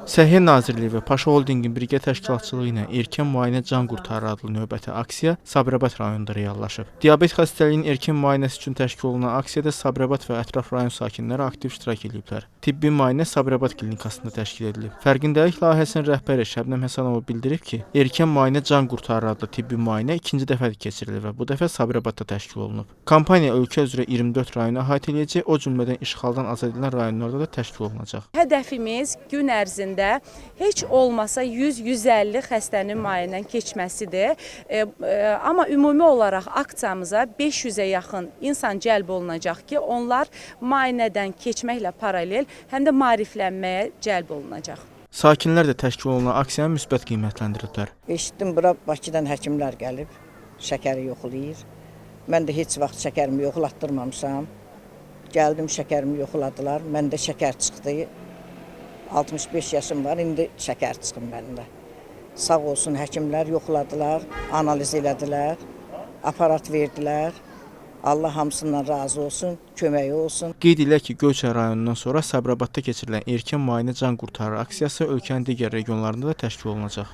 Səhiyyə Nazirliyi və Paşa Holdingin birgə təşkilatçılığı ilə Erkən Müayinə Can Qurtarır adlı növbəti aksiya Sabirabad rayonunda reallaşıb. Diabet xəstəliyinin erkən müayinəsi üçün təşkil olunan aksiyada Sabirabad və ətraf rayon sakinləri aktiv iştirak ediblər. Tibbi müayinə Sabirabad klinikasında təşkil edilib. Fərqindəlik layihəsinin rəhbəri Şəbnəm Həsənova bildirib ki, Erkən Müayinə Can Qurtarır adlı tibbi müayinə ikinci dəfədir keçirilir və bu dəfə Sabirabadda təşkil olunub. Kampaniya ölkə üzrə 24 rayonu əhatə edəcək, o cümlədən işğaldan azad edilən rayonlarda da təşkil olunacaq. Hədəfimiz gün ərzində heç olmasa 100-150 xəstənin müayinədən keçməsidir. Amma ümumi olaraq aksiyamıza 500-ə yaxın insan cəlb olunacaq ki, onlar müayinədən keçməklə paralel həm də maariflənməyə cəlb olunacaq. Sakinlər də təşkil olunan aksiyanı müsbət qiymətləndiriblər. Eşitdim, bura Bakıdan həkimlər gəlib, şəkəri yoxlayır. Mən də heç vaxt şəkərimi yoxlatdırmamışam. Gəldim, şəkərimi yoxladılar. Məndə şəkər çıxdı. 65 yaşım var, indi şəkər çıxım məndə. Sağ olsun, həkimlər yoxladılar, analiz elədilər, aparat verdilər. Allah hamısından razı olsun, köməyi olsun. Qeyd edilək ki, Göyçay rayonundan sonra Sabirabadda keçirilən Erkən Müayinə Can Qurtarır aksiyası ölkənin digər regionlarında da təşkil olunacaq.